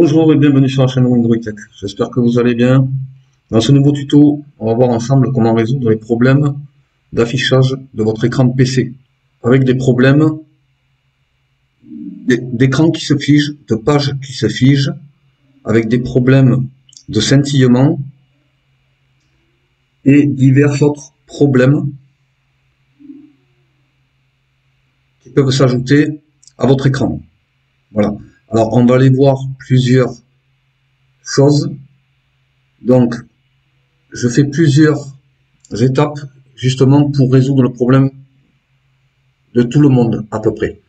Bonjour et bienvenue sur la chaîne Android Tech. J'espère que vous allez bien. Dans ce nouveau tuto, on va voir ensemble comment résoudre les problèmes d'affichage de votre écran de PC. Avec des problèmes d'écran qui se fige, de pages qui se figent, avec des problèmes de scintillement et divers autres problèmes qui peuvent s'ajouter à votre écran. Voilà. Alors, on va aller voir plusieurs choses. Donc, je fais plusieurs étapes justement pour résoudre le problème de tout le monde à peu près.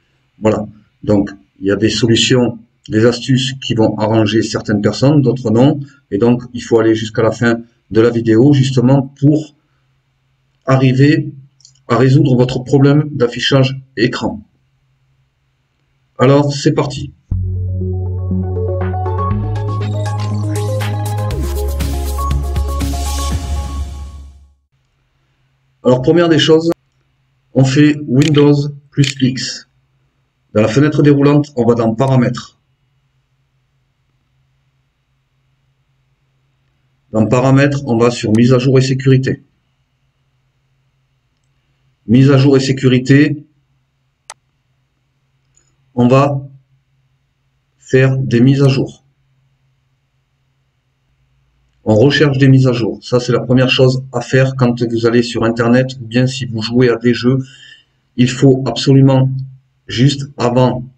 Voilà. Donc, il y a des solutions, des astuces qui vont arranger certaines personnes, d'autres non. Et donc, il faut aller jusqu'à la fin de la vidéo justement pour arriver à résoudre votre problème d'affichage écran. Alors, c'est parti. Alors, première des choses, on fait Windows plus X. Dans la fenêtre déroulante, on va dans Paramètres. Dans Paramètres, on va sur Mise à jour et sécurité. Mise à jour et sécurité, on va faire des mises à jour. On recherche des mises à jour. Ça, c'est la première chose à faire quand vous allez sur Internet ou bien si vous jouez à des jeux. Il faut absolument, juste avant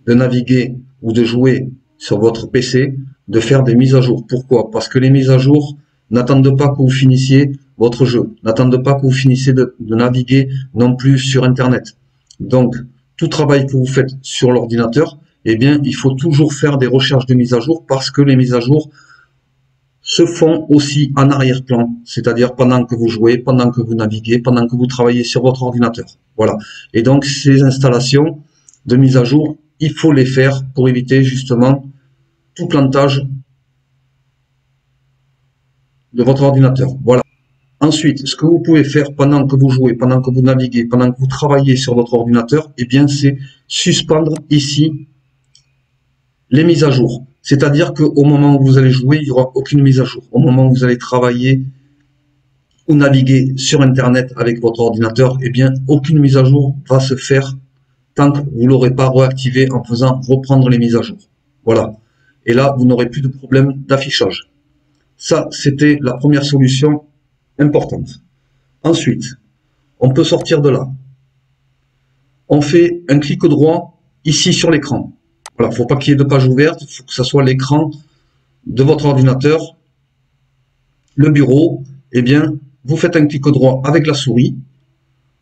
de naviguer ou de jouer sur votre PC, de faire des mises à jour. Pourquoi? Parce que les mises à jour n'attendent pas que vous finissiez votre jeu, n'attendent pas que vous finissiez de naviguer non plus sur Internet. Donc, tout travail que vous faites sur l'ordinateur, eh bien, il faut toujours faire des recherches de mises à jour parce que les mises à jour se font aussi en arrière-plan, c'est-à-dire pendant que vous jouez, pendant que vous naviguez, pendant que vous travaillez sur votre ordinateur. Voilà. Et donc, ces installations de mise à jour, il faut les faire pour éviter justement tout plantage de votre ordinateur. Voilà. Ensuite, ce que vous pouvez faire pendant que vous jouez, pendant que vous naviguez, pendant que vous travaillez sur votre ordinateur, eh bien, c'est suspendre ici les mises à jour. C'est-à-dire qu'au moment où vous allez jouer, il n'y aura aucune mise à jour. Au moment où vous allez travailler ou naviguer sur Internet avec votre ordinateur, eh bien, aucune mise à jour va se faire tant que vous ne l'aurez pas réactivé en faisant reprendre les mises à jour. Voilà. Et là, vous n'aurez plus de problème d'affichage. Ça, c'était la première solution importante. Ensuite, on peut sortir de là. On fait un clic droit ici sur l'écran. Voilà, faut pas qu'il y ait de page ouverte, il faut que ça soit l'écran de votre ordinateur, le bureau. Eh bien, vous faites un clic droit avec la souris,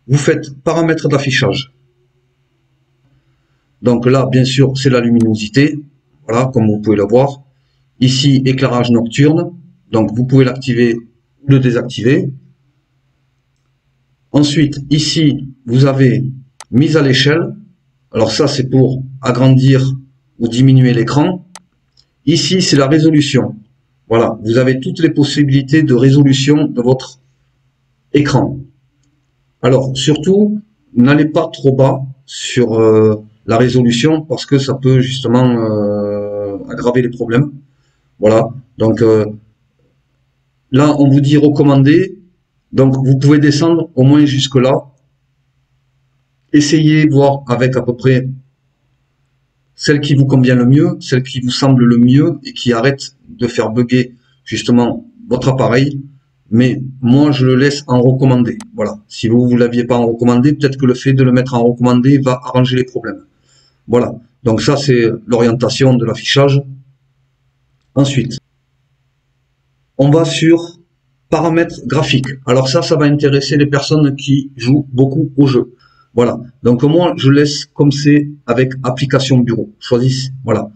vous faites paramètres d'affichage. Donc là, bien sûr, c'est la luminosité, voilà, comme vous pouvez le voir. Ici, éclairage nocturne, donc vous pouvez l'activer ou le désactiver. Ensuite, ici, vous avez mise à l'échelle. Alors ça, c'est pour agrandir ou diminuer l'écran. Ici, c'est la résolution. Voilà, vous avez toutes les possibilités de résolution de votre écran. Alors, surtout, n'allez pas trop bas sur la résolution parce que ça peut justement aggraver les problèmes. Voilà, donc là, on vous dit recommander. Donc, vous pouvez descendre au moins jusque là. Essayez, voir avec à peu près celle qui vous convient le mieux, celle qui vous semble le mieux et qui arrête de faire bugger justement votre appareil. Mais moi, je le laisse en recommandé. Voilà. Si vous ne l'aviez pas en recommandé, peut-être que le fait de le mettre en recommandé va arranger les problèmes. Voilà. Donc ça, c'est l'orientation de l'affichage. Ensuite, on va sur paramètres graphiques. Alors ça va intéresser les personnes qui jouent beaucoup au jeu. Voilà. Donc moi, je laisse comme c'est avec application bureau. Choisissez. Voilà.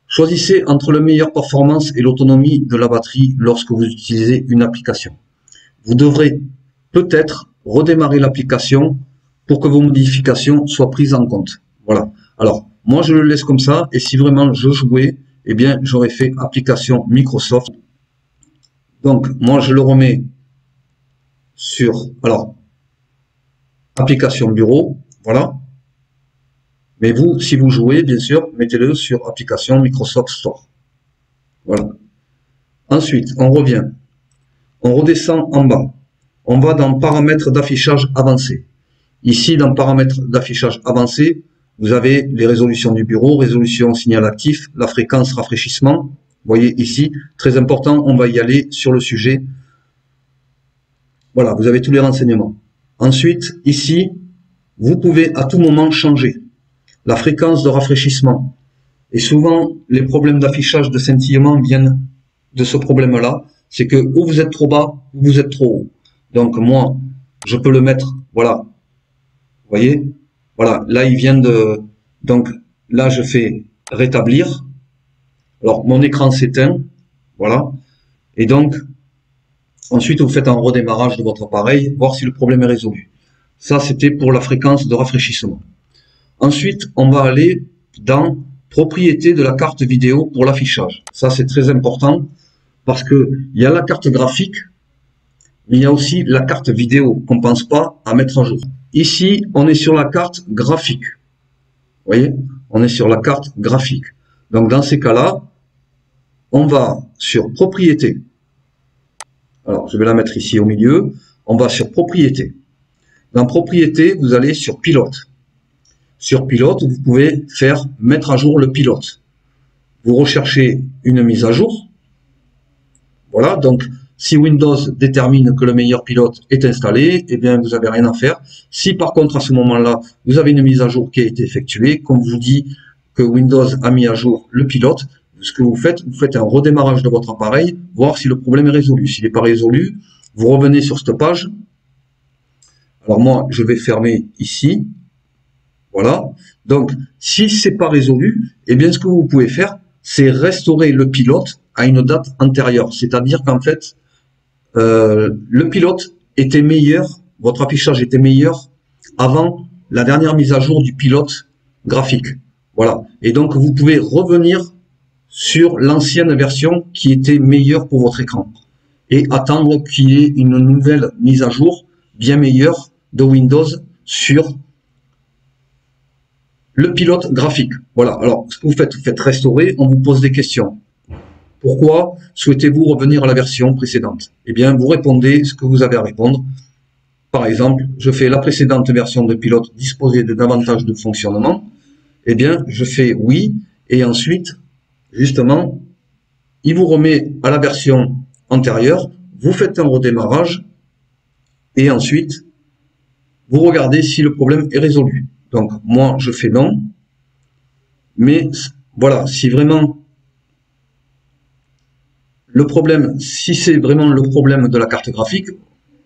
Choisissez entre la meilleure performance et l'autonomie de la batterie lorsque vous utilisez une application. Vous devrez peut-être redémarrer l'application pour que vos modifications soient prises en compte. Voilà. Alors, moi, je le laisse comme ça. Et si vraiment je jouais, eh bien, j'aurais fait application Microsoft. Donc, moi, je le remets sur, alors, application bureau, voilà. Mais vous, si vous jouez, bien sûr, mettez-le sur application Microsoft Store. Voilà. Ensuite, on revient. On redescend en bas. On va dans paramètres d'affichage avancé. Ici, dans paramètres d'affichage avancé, vous avez les résolutions du bureau, résolution signal actif, la fréquence rafraîchissement. Vous voyez ici, très important, on va y aller sur le sujet. Voilà, vous avez tous les renseignements. Ensuite, ici, vous pouvez à tout moment changer la fréquence de rafraîchissement. Et souvent, les problèmes d'affichage de scintillement viennent de ce problème-là. C'est que ou vous êtes trop bas, ou vous êtes trop haut. Donc moi, je peux le mettre, voilà. Vous voyez? Voilà, là il vient de... Donc là je fais rétablir. Alors mon écran s'éteint. Voilà. Et donc, ensuite vous faites un redémarrage de votre appareil, voir si le problème est résolu. Ça c'était pour la fréquence de rafraîchissement. Ensuite, on va aller dans propriétés de la carte vidéo pour l'affichage. Ça c'est très important. Parce que il y a la carte graphique, mais il y a aussi la carte vidéo qu'on ne pense pas à mettre à jour. Ici, on est sur la carte graphique. Vous voyez, on est sur la carte graphique. Donc dans ces cas-là, on va sur propriétés. Alors je vais la mettre ici au milieu. On va sur propriétés. Dans propriétés, vous allez sur pilote. Sur pilote, vous pouvez faire mettre à jour le pilote. Vous recherchez une mise à jour. Voilà, donc si Windows détermine que le meilleur pilote est installé, eh bien vous n'avez rien à faire. Si par contre à ce moment-là, vous avez une mise à jour qui a été effectuée, qu'on vous dit que Windows a mis à jour le pilote, ce que vous faites un redémarrage de votre appareil, voir si le problème est résolu. S'il n'est pas résolu, vous revenez sur cette page. Alors moi, je vais fermer ici. Voilà. Donc, si c'est pas résolu, eh bien ce que vous pouvez faire, c'est restaurer le pilote à une date antérieure. C'est-à-dire qu'en fait, le pilote était meilleur, votre affichage était meilleur avant la dernière mise à jour du pilote graphique. Voilà. Et donc, vous pouvez revenir sur l'ancienne version qui était meilleure pour votre écran et attendre qu'il y ait une nouvelle mise à jour bien meilleure de Windows sur le pilote graphique. Voilà. Alors, ce que vous faites restaurer, on vous pose des questions. Pourquoi souhaitez-vous revenir à la version précédente? Eh bien, vous répondez ce que vous avez à répondre. Par exemple, je fais la précédente version de pilote disposait de davantage de fonctionnement. Eh bien, je fais oui. Et ensuite, justement, il vous remet à la version antérieure. Vous faites un redémarrage. Et ensuite, vous regardez si le problème est résolu. Donc, moi, je fais non. Mais voilà, si vraiment le problème, si c'est vraiment le problème de la carte graphique,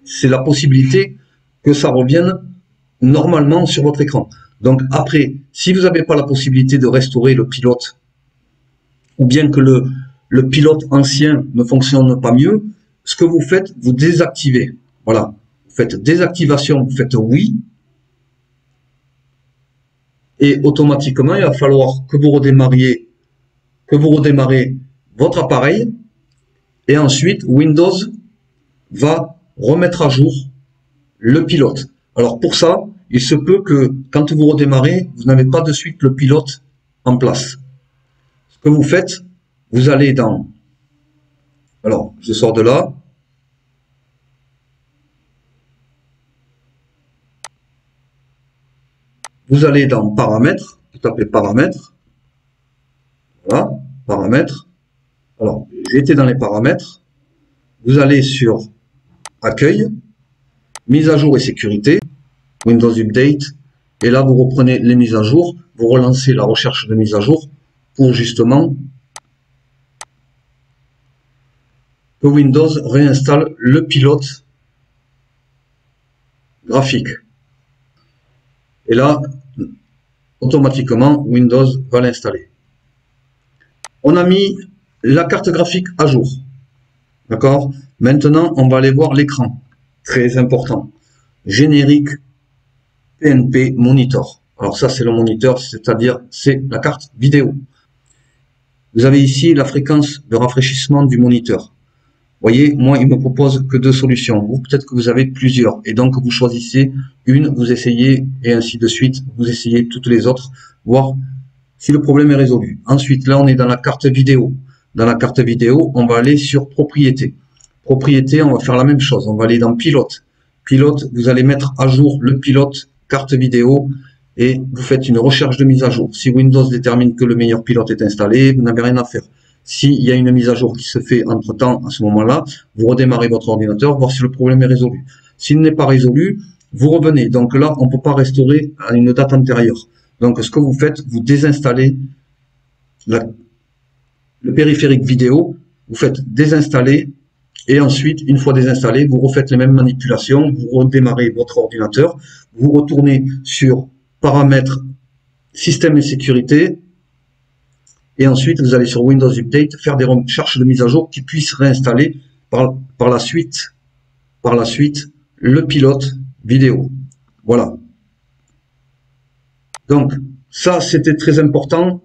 c'est la possibilité que ça revienne normalement sur votre écran. Donc après, si vous n'avez pas la possibilité de restaurer le pilote, ou bien que le pilote ancien ne fonctionne pas mieux, ce que vous faites, vous désactivez. Voilà, vous faites désactivation, vous faites oui, et automatiquement, il va falloir que vous redémarriez, votre appareil, et ensuite Windows va remettre à jour le pilote. Alors pour ça, il se peut que quand vous redémarrez, vous n'avez pas de suite le pilote en place. Ce que vous faites, vous allez dans... Alors, je sors de là. Vous allez dans paramètres, vous tapez paramètres. Voilà, paramètres. Alors, j'ai été dans les paramètres. Vous allez sur accueil, mise à jour et sécurité, Windows Update. Et là, vous reprenez les mises à jour. Vous relancez la recherche de mise à jour pour justement que Windows réinstalle le pilote graphique. Et là, automatiquement, Windows va l'installer. On a mis la carte graphique à jour. D'accord? Maintenant, on va aller voir l'écran. Très important. Générique PNP Monitor. Alors ça, c'est le moniteur, c'est-à-dire c'est la carte vidéo. Vous avez ici la fréquence de rafraîchissement du moniteur. voyez, moi, il me propose que 2 solutions. Vous, peut-être que vous avez plusieurs. Et donc, vous choisissez une, vous essayez, et ainsi de suite. Vous essayez toutes les autres, voir si le problème est résolu. Ensuite, là, on est dans la carte vidéo. Dans la carte vidéo, on va aller sur propriété. Propriété, on va faire la même chose. On va aller dans pilote. Pilote, vous allez mettre à jour le pilote carte vidéo et vous faites une recherche de mise à jour. Si Windows détermine que le meilleur pilote est installé, vous n'avez rien à faire. S'il y a une mise à jour qui se fait entre-temps, à ce moment-là, vous redémarrez votre ordinateur, voir si le problème est résolu. S'il n'est pas résolu, vous revenez. Donc là, on ne peut pas restaurer à une date antérieure. Donc ce que vous faites, vous désinstallez le périphérique vidéo, vous faites désinstaller, et ensuite, une fois désinstallé, vous refaites les mêmes manipulations, vous redémarrez votre ordinateur, vous retournez sur paramètres, système et sécurité, et ensuite vous allez sur Windows Update, faire des recherches de mise à jour qui puissent réinstaller par la suite le pilote vidéo. Voilà. Donc, ça c'était très important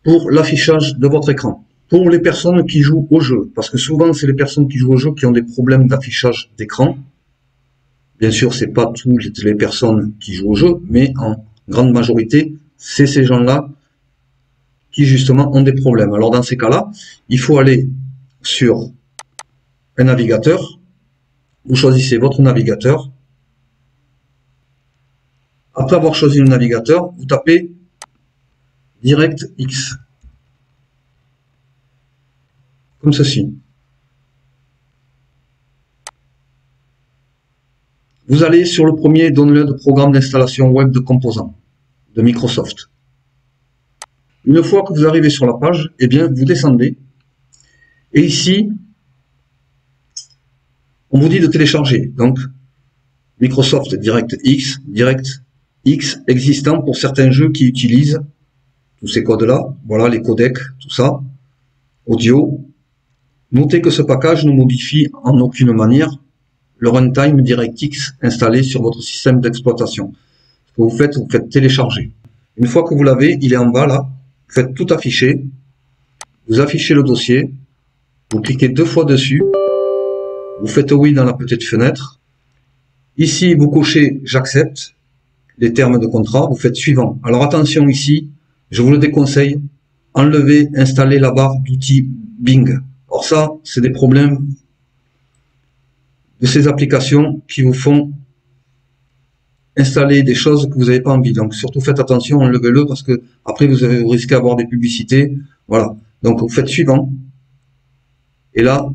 pour l'affichage de votre écran. Pour les personnes qui jouent au jeu, parce que souvent c'est les personnes qui jouent au jeu qui ont des problèmes d'affichage d'écran. Bien sûr, c'est pas toutes les personnes qui jouent au jeu, mais en grande majorité, c'est ces gens-là qui justement ont des problèmes. Alors dans ces cas-là, il faut aller sur un navigateur. Vous choisissez votre navigateur. Après avoir choisi le navigateur, vous tapez DirectX. Comme ceci. Vous allez sur le premier download de programme d'installation web de composants de Microsoft. Une fois que vous arrivez sur la page, eh bien, vous descendez. Et ici, on vous dit de télécharger. Donc, Microsoft DirectX existant pour certains jeux qui utilisent tous ces codes-là. Voilà, les codecs, tout ça. Audio. Notez que ce package ne modifie en aucune manière le runtime DirectX installé sur votre système d'exploitation. Ce que vous faites télécharger. Une fois que vous l'avez, il est en bas là, vous faites tout afficher, vous affichez le dossier, vous cliquez 2 fois dessus, vous faites oui dans la petite fenêtre. Ici, vous cochez j'accepte les termes de contrat, vous faites suivant. Alors attention ici, je vous le déconseille, enlevez, installez la barre d'outils Bing. Or ça, c'est des problèmes de ces applications qui vous font installer des choses que vous n'avez pas envie. Donc surtout faites attention, enlevez-le parce que après vous risquez d'avoir des publicités. Voilà. Donc vous faites suivant. Et là,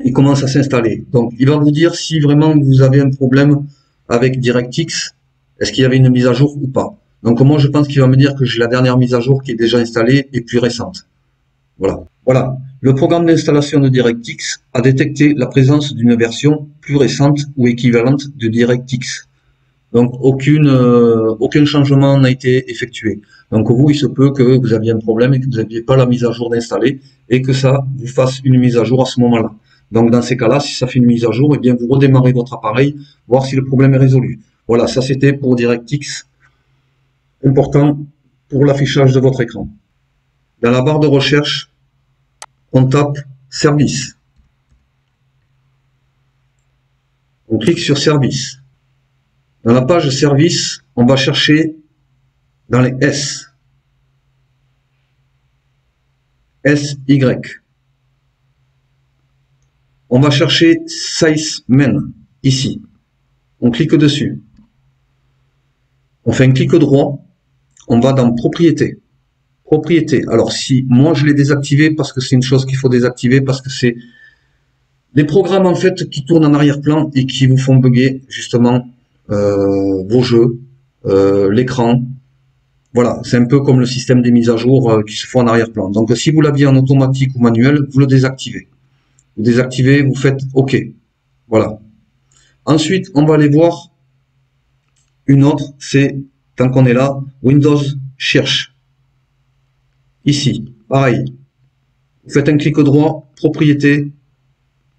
il commence à s'installer. Donc il va vous dire si vraiment vous avez un problème avec DirectX, est-ce qu'il y avait une mise à jour ou pas. Donc moi je pense qu'il va me dire que j'ai la dernière mise à jour qui est déjà installée et plus récente. Voilà. Voilà. Le programme d'installation de DirectX a détecté la présence d'une version plus récente ou équivalente de DirectX. Donc aucun changement n'a été effectué. Donc vous, il se peut que vous aviez un problème et que vous n'aviez pas la mise à jour d'installer et que ça vous fasse une mise à jour à ce moment-là. Donc dans ces cas-là, si ça fait une mise à jour, eh bien vous redémarrez votre appareil, voir si le problème est résolu. Voilà, ça c'était pour DirectX. Important pour l'affichage de votre écran. Dans la barre de recherche, on tape service. On clique sur service. Dans la page service, on va chercher dans les S. SY. On va chercher SysMen, ici. On clique dessus. On fait un clic droit. On va dans propriété. Propriété. Alors si moi je l'ai désactivé parce que c'est une chose qu'il faut désactiver parce que c'est des programmes en fait qui tournent en arrière-plan et qui vous font bugger justement vos jeux, l'écran. Voilà, c'est un peu comme le système des mises à jour qui se font en arrière-plan. Donc si vous l'aviez en automatique ou manuel, vous le désactivez. Vous désactivez, vous faites OK. Voilà. Ensuite, on va aller voir une autre, c'est, tant qu'on est là, Windows cherche. Ici, pareil. Vous faites un clic droit, propriété,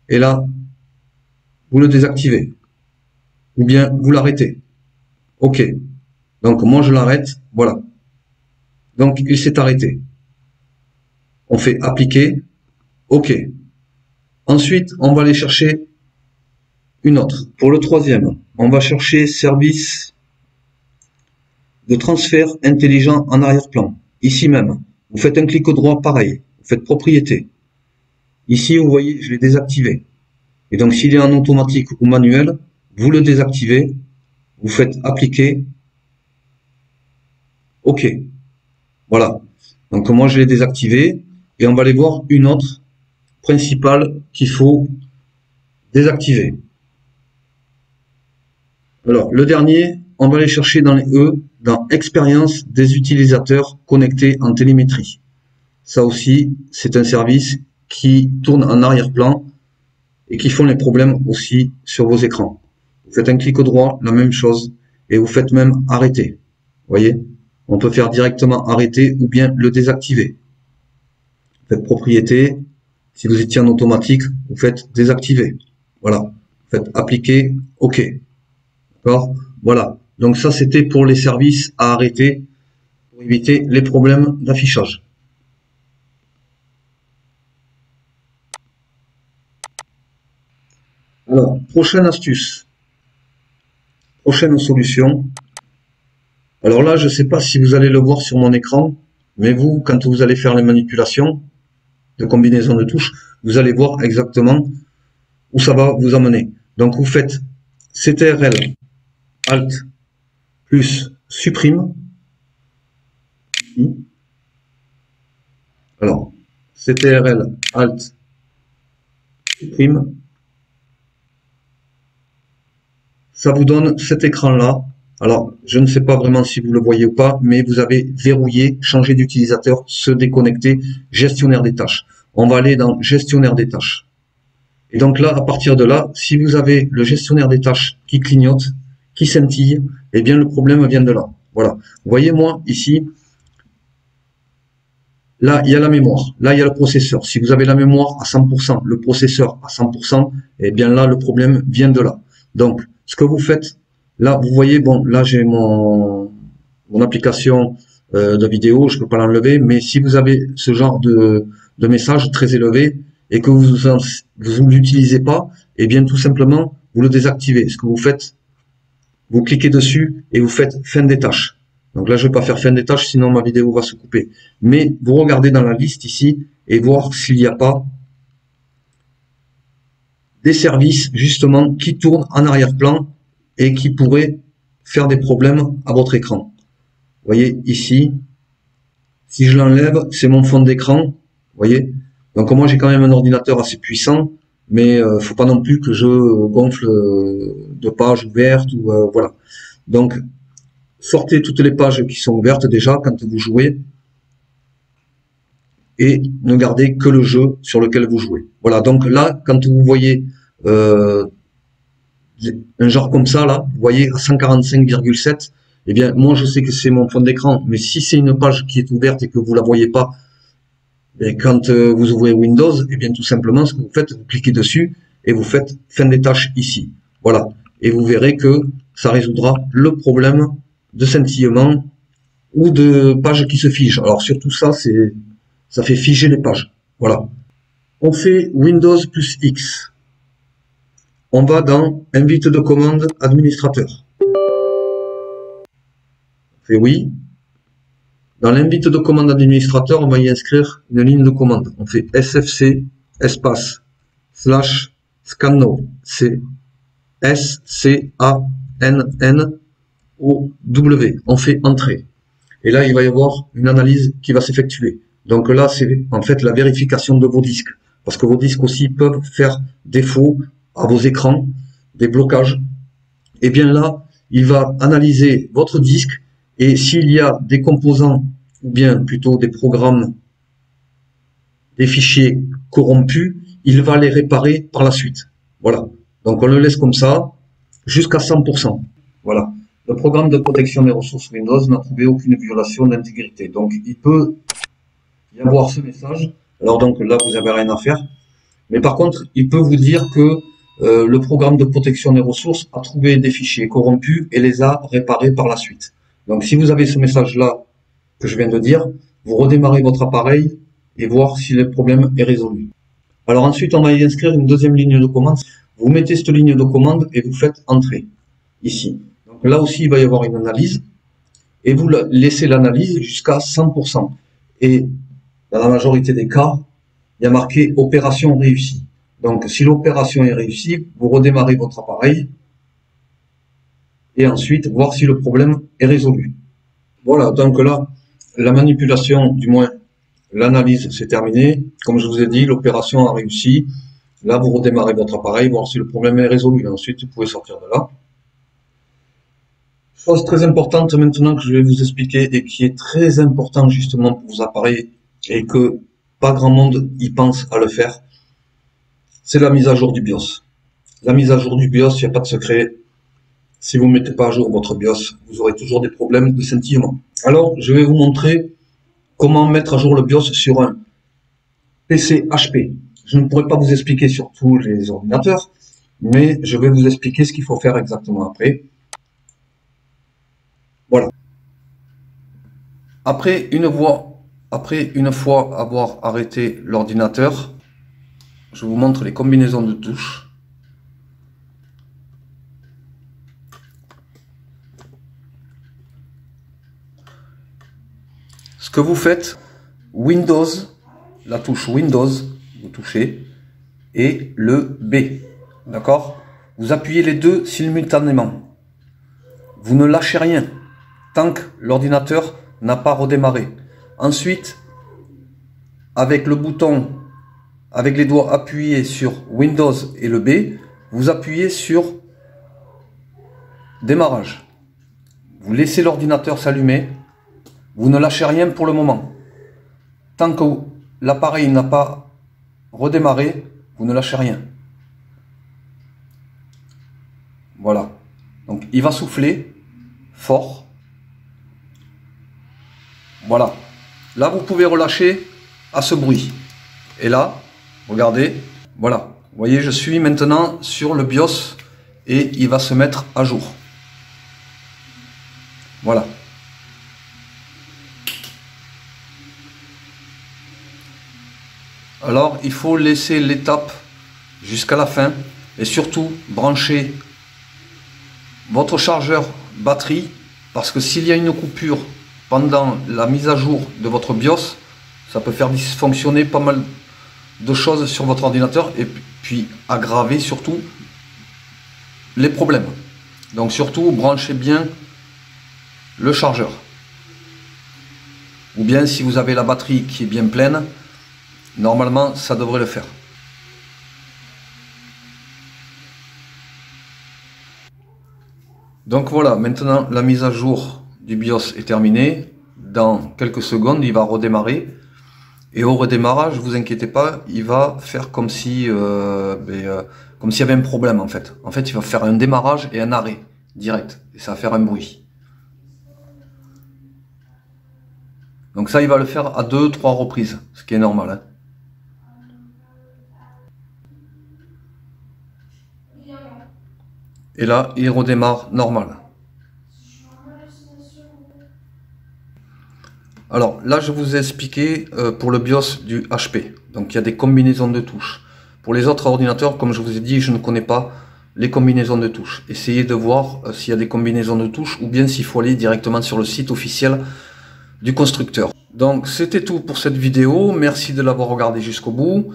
et là, vous le désactivez. Ou bien vous l'arrêtez. OK. Donc moi je l'arrête, voilà. Donc il s'est arrêté. On fait appliquer, OK. Ensuite, on va aller chercher une autre. Pour le troisième, on va chercher service de transfert intelligent en arrière-plan. Ici même, vous faites un clic droit, pareil. Vous faites propriété. Ici, vous voyez, je l'ai désactivé. Et donc, s'il est en automatique ou manuel, vous le désactivez. Vous faites appliquer. OK. Voilà. Donc, moi, je l'ai désactivé. Et on va aller voir une autre principale qu'il faut désactiver. Alors, le dernier, on va aller chercher dans les E, dans expérience des utilisateurs connectés en télémétrie. Ça aussi, c'est un service qui tourne en arrière-plan et qui font les problèmes aussi sur vos écrans. Vous faites un clic droit, la même chose, et vous faites même arrêter. Vous voyez, on peut faire directement arrêter ou bien le désactiver. Vous faites propriété. Si vous étiez en automatique, vous faites désactiver. Voilà. Vous faites appliquer, OK. D'accord? Voilà. Donc ça, c'était pour les services à arrêter pour éviter les problèmes d'affichage. Alors, prochaine astuce. Prochaine solution. Alors là, je ne sais pas si vous allez le voir sur mon écran, mais vous, quand vous allez faire les manipulations de combinaison de touches, vous allez voir exactement où ça va vous emmener. Donc vous faites CTRL Alt plus supprime. Alors, CTRL Alt supprime. Ça vous donne cet écran-là. Alors, je ne sais pas vraiment si vous le voyez ou pas, mais vous avez verrouillé, changé d'utilisateur, se déconnecter, gestionnaire des tâches. On va aller dans gestionnaire des tâches. Et donc là, à partir de là, si vous avez le gestionnaire des tâches qui clignote, qui scintille, eh bien le problème vient de là. Voilà. Vous voyez, moi, ici, là, il y a la mémoire. Là, il y a le processeur. Si vous avez la mémoire à 100%, le processeur à 100%, eh bien là, le problème vient de là. Donc, ce que vous faites, là, vous voyez, bon, là, j'ai mon application de vidéo, je peux pas l'enlever, mais si vous avez ce genre de message très élevé et que vous l'utilisez pas, eh bien, tout simplement, vous le désactivez. Ce que vous faites, vous cliquez dessus et vous faites fin des tâches. Donc là, je vais pas faire fin des tâches, sinon ma vidéo va se couper. Mais vous regardez dans la liste ici et voir s'il n'y a pas des services justement qui tournent en arrière-plan et qui pourraient faire des problèmes à votre écran. Vous voyez ici, si je l'enlève, c'est mon fond d'écran. Vous voyez, donc moi j'ai quand même un ordinateur assez puissant, mais faut pas non plus que je gonfle de pages ouvertes ou voilà. Donc sortez toutes les pages qui sont ouvertes déjà quand vous jouez et ne gardez que le jeu sur lequel vous jouez. Voilà, donc là, quand vous voyez un genre comme ça, là, vous voyez à 145,7, eh bien, moi, je sais que c'est mon fond d'écran, mais si c'est une page qui est ouverte et que vous la voyez pas, et quand vous ouvrez Windows, eh bien, tout simplement, ce que vous faites, vous cliquez dessus et vous faites fin des tâches ici. Voilà. Et vous verrez que ça résoudra le problème de scintillement ou de pages qui se figent. Alors, surtout ça, ça fait figer les pages. Voilà. On fait Windows plus X. On va dans invite de commande administrateur. On fait oui. Dans l'invite de commande administrateur, on va y inscrire une ligne de commande. On fait sfc espace slash scannow. C'est S-C-A-N-N-O-W. On fait entrée. Et là, il va y avoir une analyse qui va s'effectuer. Donc là, c'est en fait la vérification de vos disques. Parce que vos disques aussi peuvent faire défaut à vos écrans, des blocages. Et bien là, il va analyser votre disque et s'il y a des composants ou bien plutôt des programmes, des fichiers corrompus, il va les réparer par la suite. Voilà. Donc on le laisse comme ça jusqu'à 100%. Voilà. Le programme de protection des ressources Windows n'a trouvé aucune violation d'intégrité. Donc il peut y avoir ce message. Alors donc là, vous n'avez rien à faire. Mais par contre, il peut vous dire que le programme de protection des ressources a trouvé des fichiers corrompus et les a réparés par la suite. Donc si vous avez ce message-là que je viens de dire, vous redémarrez votre appareil et voir si le problème est résolu. Alors ensuite, on va y inscrire une deuxième ligne de commande. Vous mettez cette ligne de commande et vous faites entrer ici. Donc là aussi, il va y avoir une analyse et vous laissez l'analyse jusqu'à 100%. Et dans la majorité des cas, il y a marqué opération réussie. Donc si l'opération est réussie, vous redémarrez votre appareil et ensuite voir si le problème est résolu. Voilà, donc là, la manipulation, du moins l'analyse, c'est terminé. Comme je vous ai dit, l'opération a réussi. Là, vous redémarrez votre appareil, voir si le problème est résolu. Et ensuite, vous pouvez sortir de là. Chose très importante maintenant que je vais vous expliquer et qui est très important justement pour vos appareils et que pas grand monde y pense à le faire, c'est la mise à jour du BIOS. La mise à jour du BIOS, il n'y a pas de secret. Si vous ne mettez pas à jour votre BIOS, vous aurez toujours des problèmes de scintillement. Alors, je vais vous montrer comment mettre à jour le BIOS sur un PC HP. Je ne pourrai pas vous expliquer sur tous les ordinateurs, mais je vais vous expliquer ce qu'il faut faire exactement après. Voilà. Après une fois avoir arrêté l'ordinateur, je vous montre les combinaisons de touches. Ce que vous faites, Windows, la touche Windows, vous touchez, et le B, d'accord? Vous appuyez les deux simultanément. Vous ne lâchez rien tant que l'ordinateur n'a pas redémarré. Ensuite, avec le bouton, avec les doigts appuyés sur Windows et le B, vous appuyez sur démarrage. Vous laissez l'ordinateur s'allumer. Vous ne lâchez rien pour le moment. Tant que l'appareil n'a pas redémarré, vous ne lâchez rien. Voilà. Donc il va souffler fort. Voilà. Là, vous pouvez relâcher à ce bruit. Et là, regardez, voilà. Vous voyez, je suis maintenant sur le BIOS et il va se mettre à jour. Voilà. Alors, il faut laisser l'étape jusqu'à la fin et surtout brancher votre chargeur batterie parce que s'il y a une coupure pendant la mise à jour de votre BIOS, ça peut faire dysfonctionner pas mal de choses sur votre ordinateur et puis aggraver surtout les problèmes. Donc surtout, branchez bien le chargeur. Ou bien si vous avez la batterie qui est bien pleine, normalement ça devrait le faire. Donc voilà, maintenant la mise à jour du BIOS est terminée. Dans quelques secondes, il va redémarrer. Et au redémarrage, vous inquiétez pas, il va faire comme si, comme s'il y avait un problème en fait. En fait, il va faire un démarrage et un arrêt direct. Et ça va faire un bruit. Donc ça, il va le faire à 2-3 reprises, ce qui est normal. Hein. Et là, il redémarre normal. Alors là, je vous ai expliqué pour le BIOS du HP. Donc il y a des combinaisons de touches. Pour les autres ordinateurs, comme je vous ai dit, je ne connais pas les combinaisons de touches. Essayez de voir s'il y a des combinaisons de touches ou bien s'il faut aller directement sur le site officiel du constructeur. Donc c'était tout pour cette vidéo. Merci de l'avoir regardé jusqu'au bout.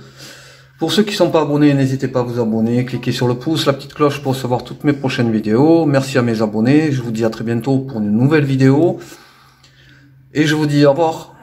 Pour ceux qui ne sont pas abonnés, n'hésitez pas à vous abonner, cliquez sur le pouce, la petite cloche pour recevoir toutes mes prochaines vidéos. Merci à mes abonnés, je vous dis à très bientôt pour une nouvelle vidéo. Et je vous dis au revoir.